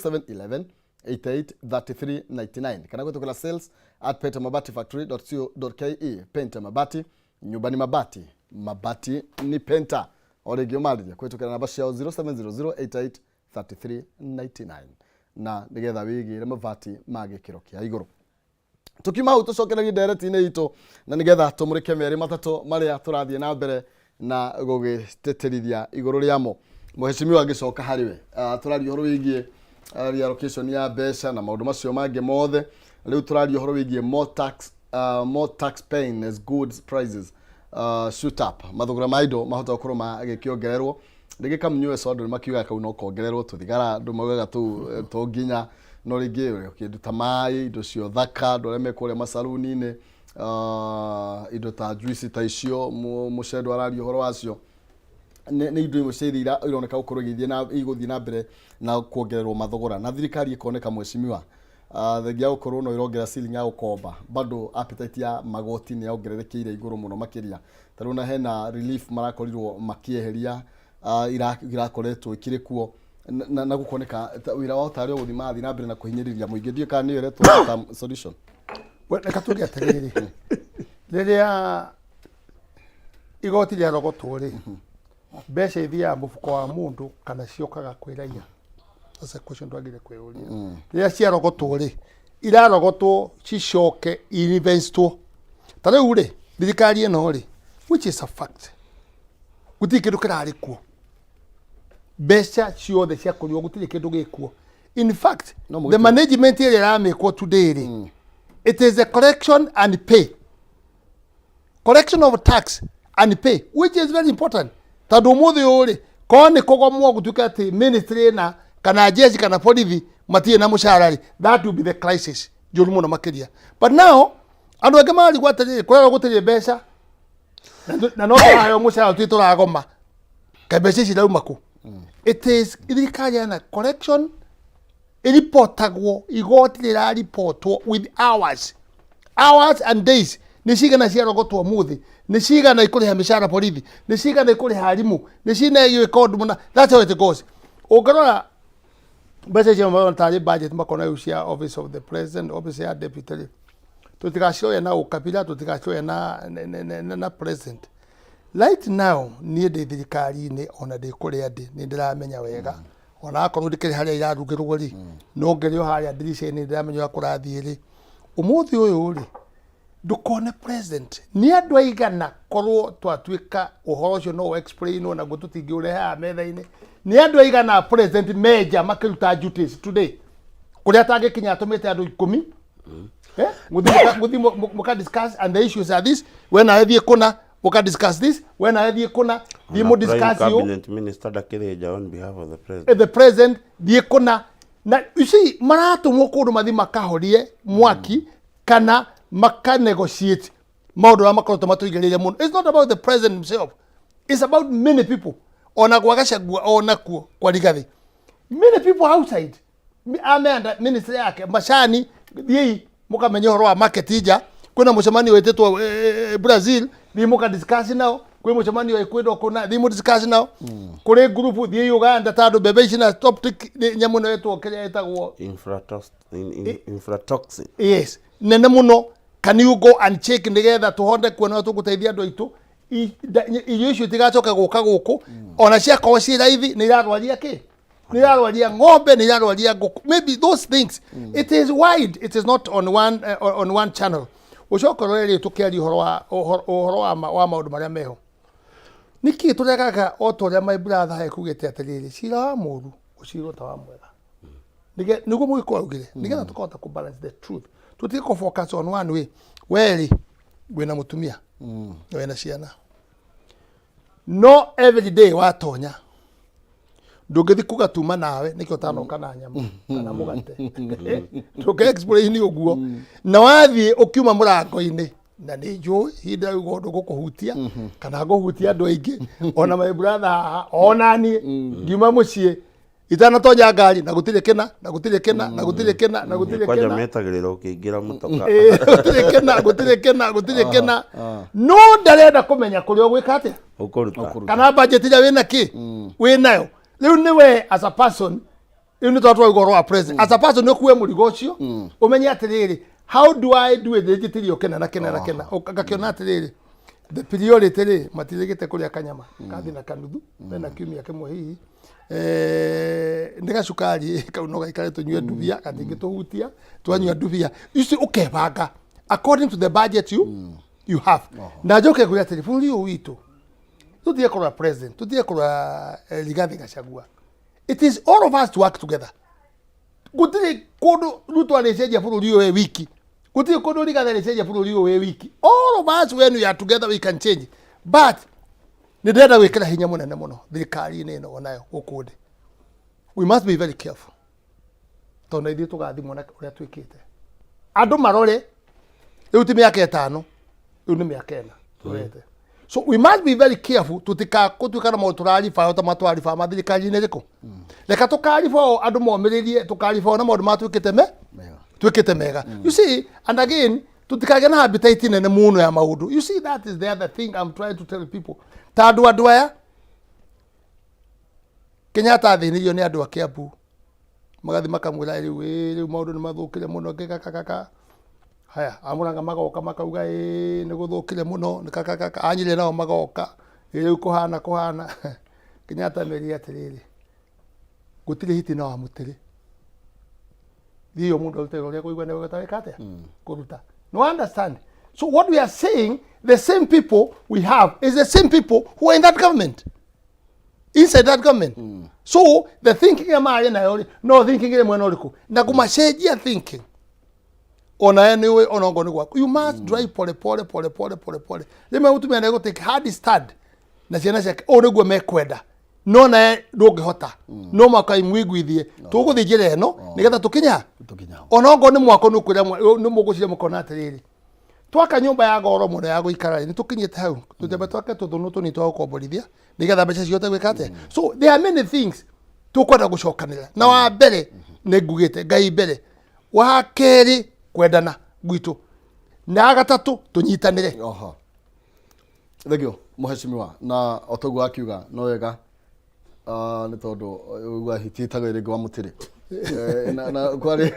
711 883399 kana kutoka sales at pentamabati.factory.co.ke. Penta Mabati, nyumbani mabati, mabati ni penta. Oregio Malia kwetu kana namba yao 0700883399 na nigetha wigire mabati mage kirokia iguru. Tukima utucokereria direct-ine ito na nigetha tumurike meri matatu maria turathie na mbere na gugiteterithia iguru riamo. Mheshimiwa agicoka hariwe turario horo wigie reallocation ya mbeca na maundu macio mange mothe. Riu turario horo wigie more tax paying as goods prices shoot up. Mathogora maido mahota gukorwo magikiongererwo rigika mnyue sodo makiuga kau no kongererwo tuthigara ndu maugaga tu nginya no ringi kindu ta mai indo cio thaka ndore mekore masaluni-ine indo ta juice ta icio mucedo arario horo wacio ni indo imwe cia ironeka gukorwo iguthie na mbere na kuongererwo mathogora na thirikari ikoneka mheshimiwa thengia gukorwo no irongera ceiling ya ukomba bado appetite ya magoti ni yongererekeire iguru muno makiria taruna hena relief marakorirwo makieheria irakoretwo ikire kuo na gukoneka wira wao tari uthima athi na mbere na kuhinyiriria muingi ndio kana ni retwo solution wena katuge atiriri riria igoti rya rogotwo ri mbeca ithia mufuko wa mundu kana ciokaga kwiraia. That's a question twagire kweruria riria ciarogotwo ri irarogotwo cicoke investwo tariu ri thirikari ino ri which is a fact guti kindu kirari kuo mbeca ciothe cia kurio gutiri kindu gikuo. In fact the management area ramekwo today ri it is a collection and pay, collection of tax and pay, which is very important. Tadu muthi uri kone kogomwo gutuka ati ministry na kana jeshi kana police matie na musharari, that will be the crisis juru muno makiria. But now andu ake mari gwatiri kurero gutiri mbeca na no ayo musharari twitura goma kabeca cirauma ku. It is thirikari na collection reportagwo igoti rira reportwo with hours and days ni cigana cia rogotwo muthi ni cigana ikuri ha mishara police ni cigana ikuri ha arimu ni cina iyo code muna. That's how it goes. Ugarora mbeca cia mabantari budget makona ucia office of the president, office ya deputy tutikacioya na ukabila tutikacioya na president. Right now ni ndi thirikari-ini ona ndi kuria ndi ni ndiramenya wega ona akorwo ndikiri haria irarugirwo ri no ngerio haria dirisha-ini ndiramenya kurathie ri umuthi uyu ri ndukone president ni andu aigana korwo twatuika uhoro ucio no explain ona gututingi ureha metha-ini ni andu aigana president major makiruta duties today kuria tangikinya atumite andu 10 muthi muka discuss and the issues are this when I thie kuna muka discuss this when I thie kuna the mo discuss you cabinet minister dakireja on behalf of the president thie kuna na you see maratu mukundu mathi makahorie mwaki kana maka negotiate maundu wa makorotwo matuigiriria muno. It's not about the president himself, it's about many people ona gwagacagua ona kuo kwa rigathi many people outside amenda ministry yake mashani thii mukamenya horo wa market ija kuna mucemani wetetwo Brazil thii muka discuss nao kwi mucemani wa Ecuador kuna thii mu discuss nao kuri group thii Uganda tando bebe na topic nyamu no wetwo kiria etagwo infratoxin. Yes nene muno. Can you go and check nigetha tuhonde kuona tuguteithia andu aitu iyo icio tigacoka guka guku ona cia koci raithi ni irarwaria ki ni irarwaria ng'ombe ni irarwaria nguku maybe those things it is wide, it is not on one channel. Ucokorere tukiari horo wa maundu maria meho niki turegaga otoria my brother ekugite atiriri cira wa muru uciro ta wa mwega niguo mwiko augire nigetha tukota ku balance the truth tutiko focus on one way. Weli wena mutumia wena ciana no every day watonya ndugithi kugatuma nawe nikio tanoka na nyama kana mugate tuke explain uguo na wathie ukiuma murango-ini na ni jo hinda yugo gukuhutia kana guhutia andu aingi ona my brother ona ni ngiuma mucie itana tonya ngari na gutire kena kwaja metagirira ukiingira mutoka gutire kena no ndarenda kumenya kuri ogwika atia ukuruta kana budget ira wina ki winayo riu niwe as a person Ino tatu igoro wa president. As a person no kuwe muligo ucio. Umenye atiriri. How do I do it? Digitiri okena na kena na kena. Okakiona atiriri. The priority ri matirigite kuria kanyama. Kathi na kanuthu. Na kiumia kimwe hihi. Ndega cukari kaunoga ikare tunywe ndubia katingi tuhutia twanywa ndubia. You see ukebanga according to the budget you have. Na joke kuria telefoni yo witu. Tutie kwa president, tutie kwa Rigathi Gachagua. It is all of us to work together. Gutire kodo ruto aleseja bururi yo wiki. Gutire kodo Rigathi aleseja bururi yo wiki. All of us when we are together we can change. But nidenda wekera hinya munene muno thirikari ino onayo ukude. We must be very careful. Tondu ithu tugathimwo na uria twikite. Andu marore riu ti miaka 5 riu ni miaka 4 turete. So we must be very careful tutika kutukana mo turarifa ota matwarifa mathirikari ine riko. Leka tukarifa andu momiririe tukarifa na maundu twikite mega. You see, and again tutikage na habitat nene muno ya maudu. You see, that is the other thing I'm trying to tell people. Tadu adwaya Kenyatta thinirio ni andu akiambu magathi makamwira riu maundu ni mathukire muno kaka haya amuranga magoka makauga ni guthukire muno ni kaka anyire nao magoka riu kuhana Kenyatta meri atiriri gutire hiti na amutire dio mundu utero ria kuigwa ne gatarekate kuruta no understand. So what we are saying, the same people we have is the same people who are in that government. Inside that government. So the thinking no thinking na kumashejia thinking. Ona anyway onongoni gwako. You must drive pole. Lema utumia na go take hard stand. Na ciana ciake oniguo mekwenda. No na ndungihota. No makai mwiguithie. Tuguthijire eno nigetha tukinya. Onongoni mwako nukwira ni mugucire mukona atiriri. Twaka nyumba ya goro muno ya guikara ni tukinyite hau tutebe twake tuthunu tuni twa gukomborithia nigetha mbeca ciothe gwikate. So there are many things tukwenda gucokanira na wa mbere ni ngugite ngai mbere wa keri kwendana gwitu na gatatu tunyitanire. Thegio muheshimiwa na otogu akiuga no wega ni tondu ugwa hititaga iri gwa mutiri na kwari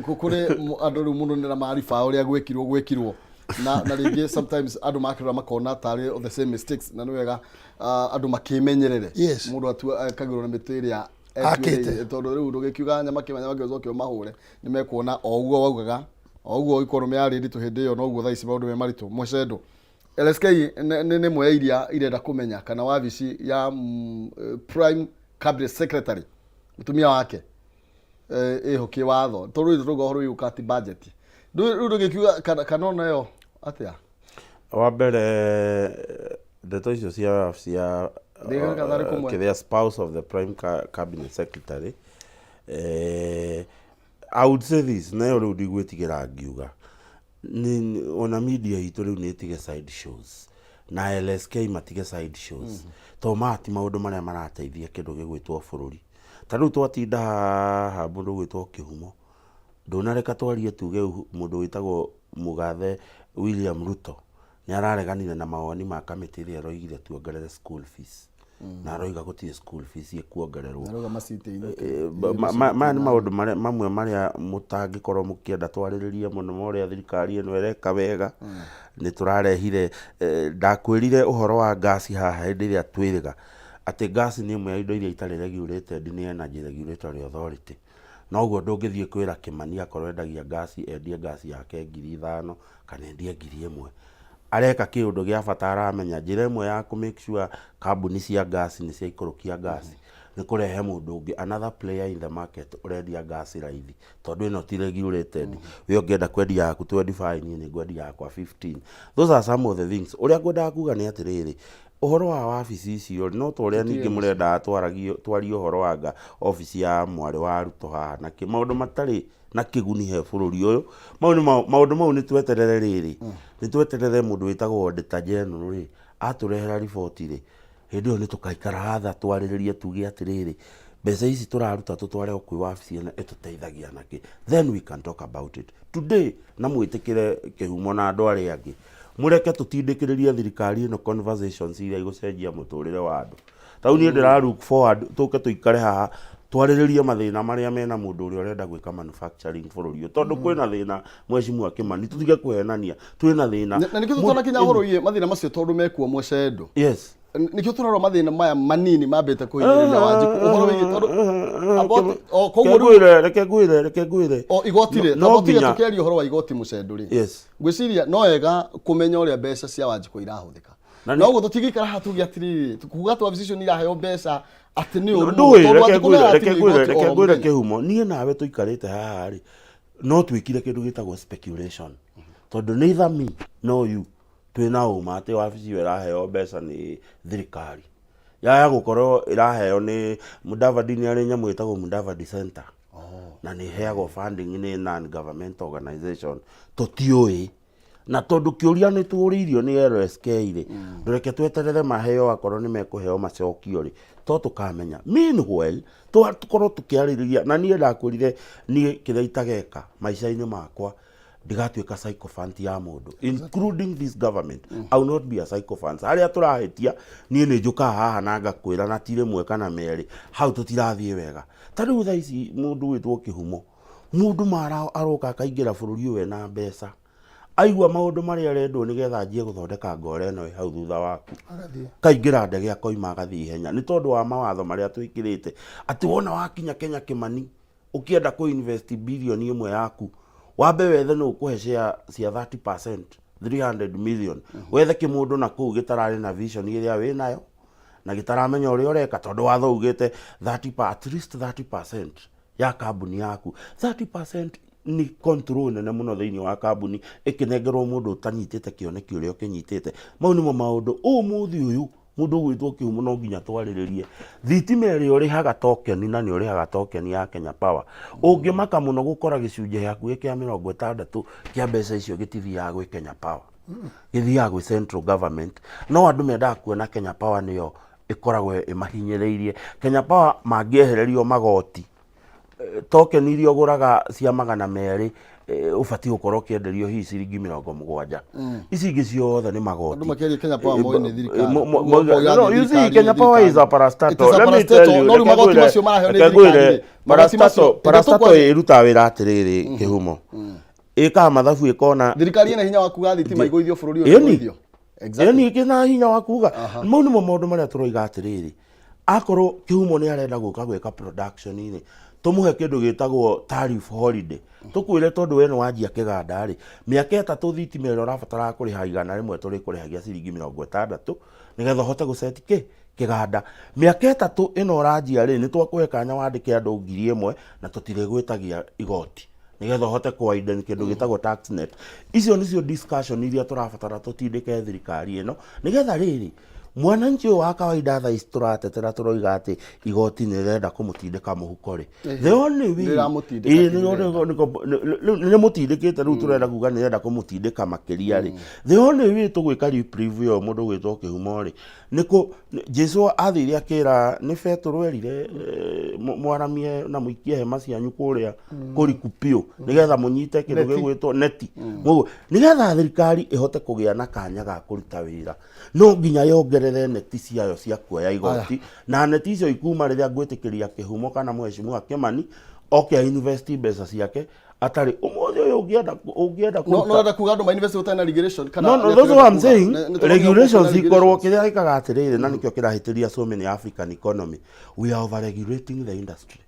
kukuri andu mundu nira maarifa uria gwekirwo na ringi sometimes andu makira makona tari the same mistakes na nwega andu makimenyerere mundu akagirwo na mitiri ya akite tondu riu ndugikiuga nyama kimanya magezokio mahure ni mekuona oguo waugaga oguo economy ya rindi tu hindi yo no oguo thaici maundu me maritu mucedo LSK ni mwe iria irenda kumenya kana wabici ya prime cabinet secretary mutumia wake hoki watho toru rugohoro yukati budget ndu gikiuga kana nayo atia wa mbere ndeto icio cia the spouse of the prime cabinet secretary I would say this nayo ru ndigwitigira ngiuga ni ona media itu riu ni tige side shows na LSK matige side shows to mati maundu maria marateithia kindu gigwitwo bururi tariu twatinda ha mundu gwitwo kihumo ndunareka twarie tuge mundu witagwo Mugathe William Ruto ni arareganire na mawoni ma kamiti ria roigire tuongerere school fees na roiga gutie school fees ikuongererwo naroga masite-ini ni maundu mamwe maria mutangikorwo mukienda twariririe muno moria thirikari eno ereka wega ni turarehire ndakwirire uhoro wa gas haha hindi ria twiriga ati gas ni imwe ya indo iria itari regulated ni Energy Regulatory Authority na uguo ndungithie kwira Kimani akorwo endagia gas endie gas yake 5,000 kana endie 1,000 areka kiundu gia bata aramenya njira imwe ya ku make sure kambuni cia gas ni cia ikurukia gas ni kurehe mundu ungi another player in the market urendia gas raithi tondu ino ti regulated we ungienda kwendia yaku 25 ni ngwendia yakwa 15. Those are some of the things uria ngwendaga kuga ni atiriri uhoro wa wabici icio no toria ningi murenda atwaragio twari uhoro wanga ofisi ya mwari wa Ruto haha na maundu matari na kiguni he bururi uyu maundu mau ni tweterere riri ni tweterere mundu witagwo Auditor General ri aturehera report ri hindi yo ni tukaikara hatha twariririe tuge atiriri mbeca ici turaruta tutware okwi wabici ena etuteithagia naki then we can talk about it today na mwitikire kihumo na andu ari angi mureke tutindikiririe thirikari ino conversations iria igucenjia muturire wa andu tau ni ndira look forward tuke tuikare haha twarĩrĩrie mathĩna marĩa mena mũndũ ũrĩa ũrenda gwĩka manufacturing bũrũri ũyũ tondũ kwĩna thĩna Mheshimiwa Kimani tutige kũhenania twĩna thĩna na nikio tutona kinya horo iye mathina macio tondu mekuo Mwecedo yes nikio turarwo mathina maya manini mambete kuhinyĩrĩria Wanjiku uhoro wĩgiĩ tondu reke ngwĩre igotire tabotire tukiaria uhoro wa igoti Mucedo ri yes ngwiciria no wega kumenya ũrĩa mbeca cia Wanjiku irahuthĩka no guo tutigikara hatugi atiriri kuga tu opposition iraheo mbeca ati ni uru reke ngwĩre kĩhumo niĩ nawe tuikarĩte haha rĩ no twĩkire kĩndũ gĩtagwo speculation tondu neither me no you twina uma ati wabici ĩyo ĩraheo mbeca nĩ thirikari ya gũkorwo ĩraheo nĩ Mudavadi nĩ arĩ nyamũ ĩtagwo Mudavadi Center na nĩ heagwo funding nĩ non government organization tũtiũĩ na tondu kĩũria nĩ tũrĩirio nĩ LSK rĩ ndũreke tweterere maheo akorwo nĩ mekũheo macokio rĩ to tukamenya meanwhile tũkorwo tũkĩarĩrĩria na niĩ ndakwĩrire niĩ kĩrĩa itageka maica-inĩ makwa ndigatuĩka sycophant ya mũndũ including this government I will not be a sycophant harĩa tũrahĩtia niĩ nĩ njũkaga haha na ngakwĩra na ti rĩmwe kana merĩ hau tũtirathiĩ wega ta rĩu thaa ici mũndũ wĩtwo Kĩhumo mũndũ mara aroka akaingĩra bũrũri ũyũ na mbeca aigua maũndũ marĩa arendwo nĩgetha anjie gũthondeka ngora ĩno hau thutha waku kaingĩra ndege akoima agathiĩ ihenya nĩ tondũ wa mawatho marĩa twĩkĩrĩte atĩ wona wakinya Kenya Kimani ũkĩenda kũ-invest bilioni ĩmwe yaku wambe wethe nĩ ũkũhe share cia 30% 300 million wethe kĩmũndũ na kũu gĩtararĩ na vision ĩrĩa wĩ nayo na gĩtaramenya ũrĩa ũreka tondũ watho ugĩte at least 30% ya kambuni yaku 30% ni control nene muno thĩinĩ wa kambuni ĩkĩnengerwo mũndũ ũtanyitĩte kĩoneki ũrĩa ũkĩnyitĩte mau nĩmo maũndũ ũmũthĩ ũyũ mũndũ gwĩtwo Kĩhumo no nginya twarĩrĩrie thitima ĩrĩa ũrĩhaga token na nĩ ũrĩhaga token ya Kenya Power ũngĩmaka mũno gũkora gĩcunjĩ hakuhĩ kĩa 60 kĩa mbeca icio gĩtithiaga gwĩ Kenya Power gĩthiaga gwĩ central government no andũ mendaga kuona Kenya Power nĩyo ĩkoragwo ĩmahinyĩrĩirie Kenya Power mangĩehererio magoti token iria ũgũraga cia 200 ubati gũkorwo kĩenderio hihi ciringi 70 ici ingĩ ciothe nĩ magoti andũ makĩria Kenya Power moĩ nĩ thirikari no you see Kenya Power is a parastatal let me tell you no magoti macio maraheo nĩ thirikari parastatal ĩrutaga wĩra atĩrĩrĩ Kĩhumo ĩkaga mathabu ĩkona thirikari ĩna hinya wa kuga thitima igũithio bũrũri ũyũ igũithio exactly ĩkĩna hinya wa kuga mau nĩmo maũndũ marĩa tũroiga atĩrĩrĩ akorwo Kĩhumo nĩ arenda gũka gwĩka production-inĩ tumuhe kindu gitagwo tariff holiday tukwire tondu we no wanjia kiganda ri miaka 3 thitima ĩrĩa ũrabatara kũrĩha igana rĩmwe tũrĩ kũrĩhagia ciringi 60 nigetha hote gũseti kiganda miaka 3 ĩno ũranjia ri nĩ twakũhe kanya wandĩke andũ 1000 na tũtire gwĩtagia igoti nigetha hote kũwiden kindu gitagwo tax net icio nicio discussion iria tũrabatara tũtindĩke thirikari ĩno nigetha rĩrĩ mwananchi wa kawaida tha isturatetera turoiga ati igoti ni renda kumutindika muhuko ri the only way ni mutindikite riu turenda kuga ni renda kumutindika makiria ri the only way tugwika reprieve yo mundu gwitwo Kĩhumo ri niko Jesu athire akira ni fetu rwerire mwaramie na muikie hema cianyu kuria kuri kupio nigetha munyite kindu gigwitwo neti mugo nigetha thirikari ihote kugia na kanya ga kuruta wira no nginya yongerere neti ciayo cia kuoya igoti na neti icio ikuma rĩrĩa ngwĩtĩkĩria Kĩhumo kana Mheshimiwa Kimani oke invest mbeca ciake atari umuthi uyu ungienda no nda kuga andu ma invest utana regulation kana no those what I'm saying regulations ikorwo kiria ikaga atiriri na nikio kirahitiria so many African economy we are over regulating the industry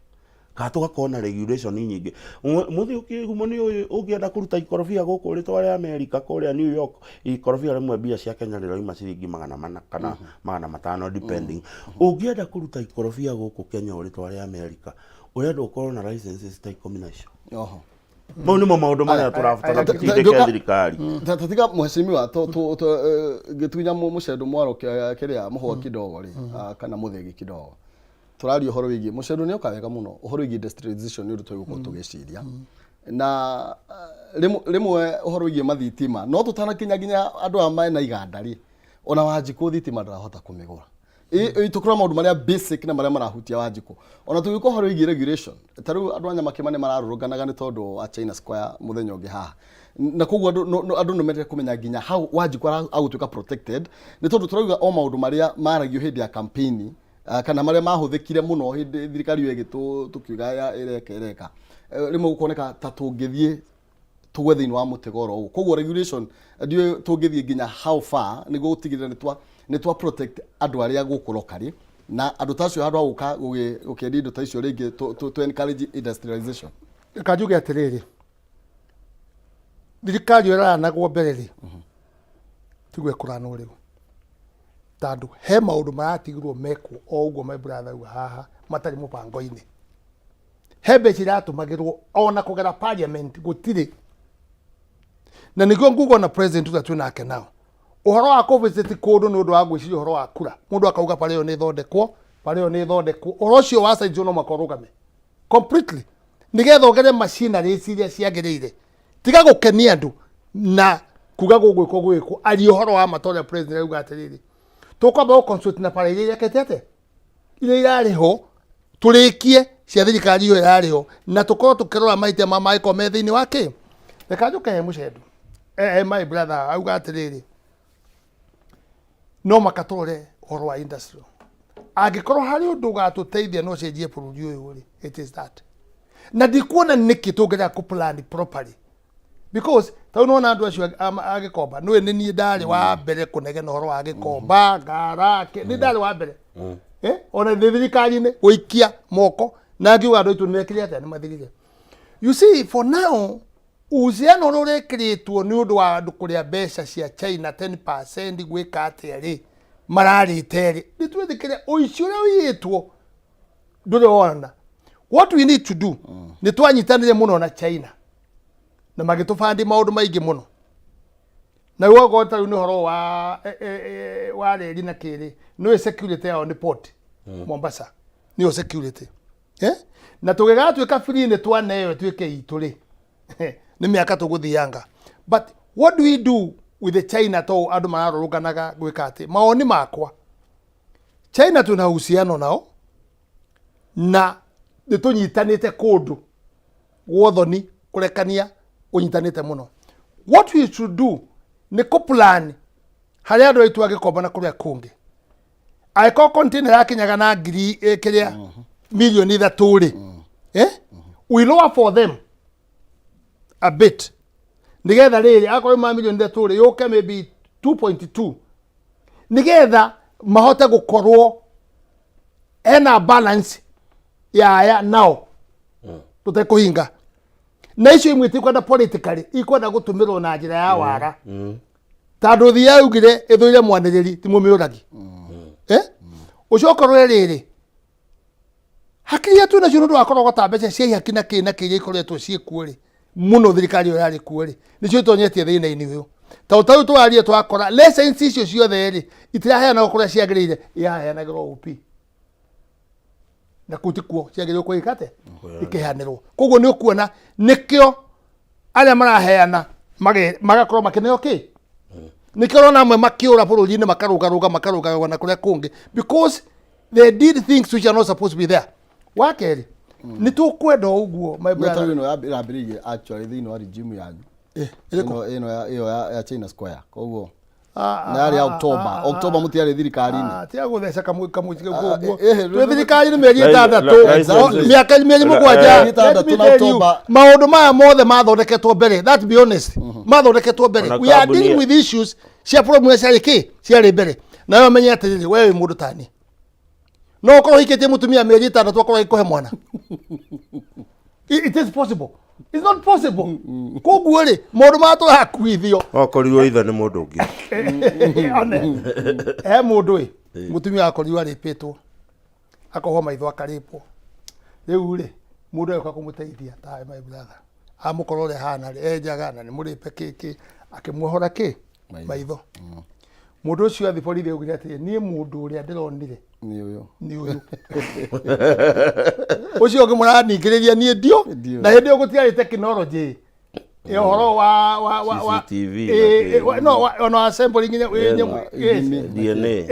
ka tugakona regulation nyingi muthi Kĩhumo ni uyu ungienda kuruta ikorobia guku ritware America kuria New York ikorobia rimwe bia cia Kenya riroima ciringi 400 kana 500 depending ungienda kuruta ikorobia guku Kenya uritware America urenda ukorwo na licenses ta 10 mau nĩmo maũndũ marĩa tũrabatara tũtindĩke thirikari tatiga Mheshimiwa gĩtunya Mucedo mwaro kĩrĩa mũhwa kidogo ri kana mũthegi kidogo turario horo wĩgiĩ Mucedo nĩ ũkawega mũno ũhoro wĩgiĩ industrialization nĩ ũndũ tũgũkorwo tũgĩciria na rimwe ũhoro wĩgiĩ mathitima no tũtanakinya nginya andũ a maĩ na iganda ri ona Wanjiku thitima ndarahota kũmĩgũra tukura maundu maria basic na maria marahutia Wanjiku ona tugiko horo igi regulation taru andu anya makimane mararuruganaga ni tondu a China Square muthenya ungi haha na koguo andu no mete kumenya nginya how Wanjiku agutuika protected ni tondu turauga o maundu maria maragio hindi ya campaign kana maria mahuthikire muno hindi thirikari yegitu tukiuga ya ireka rimwe gukoneka ta tungithie tugwe thiini wa mutegoro ugu koguo regulation ndio tungithie nginya how far nigo gutigirira ni twa protect andu aria guku lokali na andu tacio handu aguka gukendia indo ta icio ringi to encourage industrialization. Kajuge atiriri thirikari iranagwo mbere ri tigwe kurano riu tandu he maundu maratigirwo mekwo o uguo my brother haha matari mubango-ini he mbeca iratumagirwo ona kugera parliament gutiri na niguo ngugo na president uria twinake nao uhoro wa kuvisit kundu ni undu wa gwiciria uhoro wa kura mundu akauga pale yo ni thondekwo uhoro ucio wa saizo no makorugame completely nigetha ugere machinery iria ciagirire tiga gukenia andu na kuga gwiko ari uhoro wa matore president auga atiriri tukwamba go consult na pale iria ketete ile irari ho turikie cia thirikari yo irari ho na tukorwo tukirora maite mama iko methiini wake reka njuke he mucendu my brother auga atiriri no makatore uhoro wa industry agikorwo hari undu gatuteithia no cenjie bururi uyu ri it is that na ndikuona niki tungera ku plan properly because tau no na andu acio agikomba no ni ni ndari wa mbere kunege no horo wa gikomba ngara ni ndari wa mbere ona thirikari ni guikia moko na ngiuga andu itu nimekire ate ni mathirire. You see for now uziano rurekiritwo ni undu wa andu kuria mbeca cia China 10% gwika ate ri mararite ri nitwithikire uici uria uyitwo ndure wona. What we need to do ni twanyitanire muno na China na magitufandi maundu maingi muno na wogo ta ni horo wa reri na kiri no security ya on port Mombasa ni security na tugega twika free ni twaneyo twike ituri ni miaka tuguthianga. But what do we do with the China to andu mararuganaga gwika ati maoni makwa China tuna uhusiano nao na nitunyitanite kundu wothoni kurekania unyitanite muno. What we should do ni ku plan hari andu aitu agikomba na kuria kungi aiko container yakinyaga na ngiri kiria milioni 3 we lower for them a bit nigetha riri akoro ma milioni 3 yoke maybe 2.2 nigetha mahote gukorwo ena balance ya now tutekuhinga na icio imwe tikwenda politically ikwenda gutumirwo na njira ya wara tandu thia augire ithuire mwaniriri ti mumiuragi ucokorwe riri hakiri atu na ciundu akorwo ta mbeca cia hakina kina kiria ikoretwo ciekuori muno thirikari yo yari kuori nicio tonyetie thina-ini uyu tau twarie twakora license icio ciothe ri itiraheana kuria ciagirire yaheanagirwo upi na kutikuo ciagirwo kuikate ikihanirwo koguo ni ukuona nikio aria maraheana magakorwo makineo ki nikio na amwe makiura bururi-ini makaruga na kuria kungi because they did things which are not supposed to be there. Wakeri ni tukwenda uguo my brother no yabirigie actually thini wa regime yanyu ino ya China Square koguo na yari October mutiari thirikari-ini tia gutheca kamwiti guo twi thirikari-ini mieri 6 miaka mieri 7 maundu maya mothe mathondeketwo mbere. That be honest mathondeketwo mbere. We are dealing with issues cia problem ciari mbere na yo menye atiriri wewe mundu tani no korwo hikitie mutumia mieri 6 twakorwo ikuhe mwana it is possible. It's not possible. Koguo ri maundu matwa akuithio okorirwo ithe ni mundu ungi mundu mutumia akorirwo aripitwo akoho maitho akaripwo riu ri mundu ayoka kumuteithia ta my brother amukorwo ri hana ri enjaga na ni muripe kiki akimuhora ki maitho mundu ucio athi borithi ugire ati ni mundu uria ndironire ni uyu ucio ngimuraningireria ni ndio na hindi gutiari technology horo wa TV no ono assembly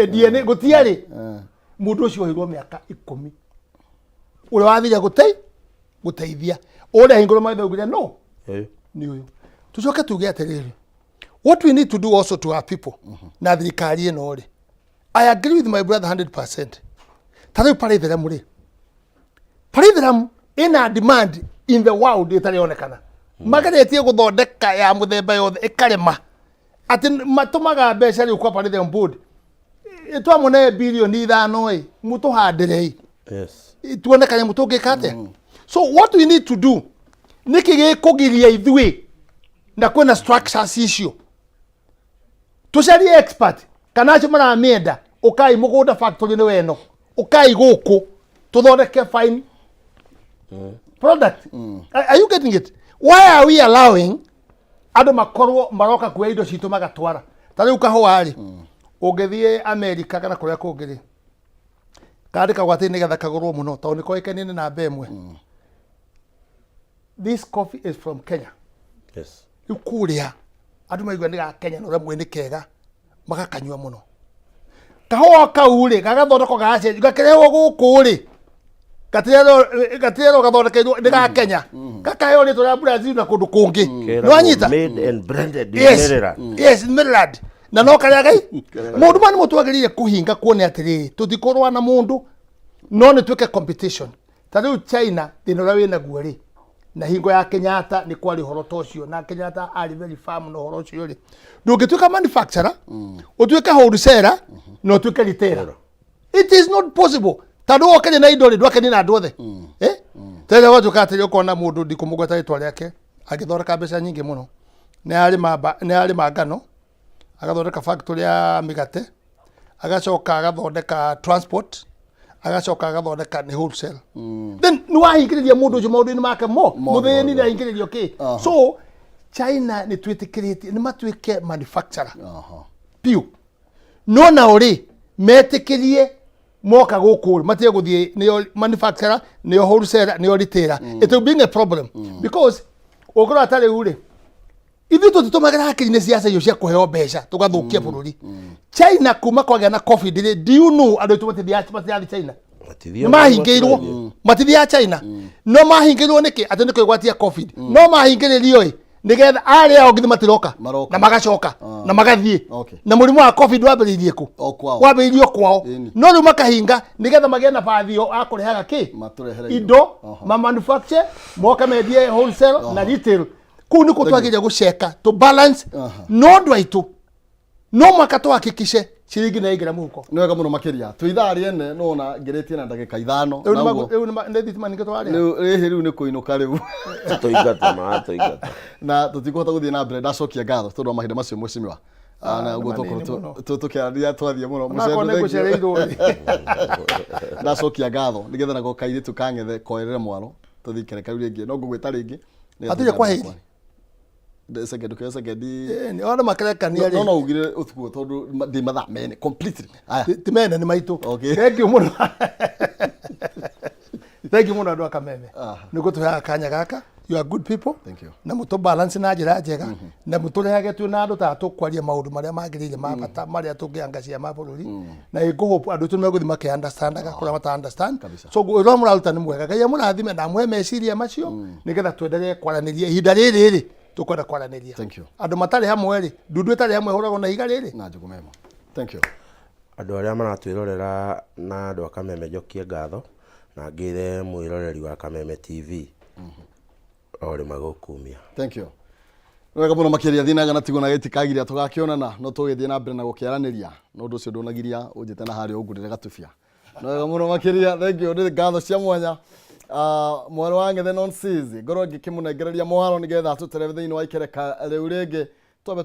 DNA gutiari mundu ucio hirwo miaka 10 uri wathira guteithia uri hinguro maitho ugire no ni uyu tucoke tuge atiriri what we need to do also to our people na thirikari ino ri I agree with my brother 100%. Tariu paritheremu ri. Paritheremu ina demand in the world itarionekana. Magaretie guthondeka ya muthemba yothe ikarema. Ati matumaga mbeca ri kwa paritheremu board. Twamone bilioni 5 mutuhandire. Yes. Tuonekane mutungikate. So what we need to do niki kugiria ithui na kwena structures icio. Tucarie expert kana cio maramienda ukai mugunda factory ni weno ukai guku tuthondeke fine product. Are you getting it? Why are we allowing andu makorwo maroka kwa indo citu magatwara? Tariu kahua ri ungithie America kana kuria kungiri kandika gwati ni getha kagurwo muno to ni koikene ni namba imwe. This coffee is from Kenya. Yes. Ukuria andu maigua ni ga Kenya no remwe ni kega magakanywa muno. Kahua kauri gagathondeko gace gakireho guku ri gatirero gathondekeirwo ni ga Kenya gakayo ni tora Brazil na kundu kungi no anyita made and branded in Maryland. Yes, in Maryland. Na no karia gai mundu mani mutwagiririe kuhinga kuone atiri tutikorwa na mundu no ni tweke competition. Tariu China dinora wina guori na hingo ya Kenyatta ni kwari horo tocio na Kenyatta ari very farm no horo cio ri ndungituka manufacturer utweka wholesaler no tweke retailer. It is not possible. Tadu okene na indo ri ndwake na ndothe tele watu katiri ukona mundu ndikumugweta ritwa riake agithoreka mbeca nyingi muno ni ari magano agathondeka factory ya migate agacoka agathondeka transport agacoka agathondeka ni wholesale. Then ni wahingiriria mundu ucio maundu ni make muthini ni ahingiririo ki. So China ni twitikirite ni matwike manufacturer piu no na uri metikirie moka guku matie guthie ni manufacturer ni wholesale ni retailer. It will be a problem because ogora tare ure ithu tutitumagira hakiri siasa iyo cia kuheo mbeca tugathukia bururi. China kuma kwagea na COVID ri do you know andu tumatithi China mahingiirwo matithia China no mahingiirwo niki ati ni kwigwatia COVID no mahingiririo nigetha aria ongithi matiroka na magacoka na magathie na murimu wa COVID wambiririe ku wambiririo kwao no riu makahinga nigetha magie na bathio akurehaga ki indo ma manufacture moka mendie wholesale na retail. Kuni kutwagiria guceka to balance no ndwaitu no makato hakikishe ciringi na igira muko ni wega muno makiria tuithari ene no na ngeretie na ndagika 5 naguo ni thitima ninge twari riu ni kuinuka riu toigata na tutikuhota guthie na mbere ndacokia ngatho tondu mahinda macio mwecimiwa na gutukuru tukiaria twathie muno mucereirwo ndacokia ngatho nigetha na gokaire tukang'ethe koerere mwaro tuthikere kau ringi no ngugwita ringi atuje kwa hili second kwa second ni ona makerekania ri no ugire utuko tondu ndi matha mene completely aya timene ni maitu. Okay. Thank you muno thank you muno andu akameme niko tuhaga kanya gaka. You are good people. Thank you. Na muto balance na njira njega na muturehage tu na andu ta tukwaria maundu maria magirire ma bata maria tungiangacia ma bururi na iguhope andu tu meguthi make understand akora mata understand. So ro muraruta ni mwega gai murathime na mwe meciria macio nigetha twendelee kwaraniria ihinda riri tukwenda kwaraniria. Thank you. Andu matari hamwe ri ndundu itari hamwe hurago na iga riri na njugu memo. Thank you. Andu aria maratwirorera na andu akameme njokie ngatho na ngire mwiroreri wa Kameme TV ori magukumia. Thank you. Wega muno makiria thinaga na tigona gitikagiria tugakionana no tugithie na mbere na gukiaraniria no ndu ucio ndunagiria unjite na hari ugurire gatubia. Wega muno makiria. Thank you. Ndi ngatho cia mwanya mwaro wange the non season ngoro ngikimunengereria moharo nigetha tutereve thiini wa ikereka riu ringi twabe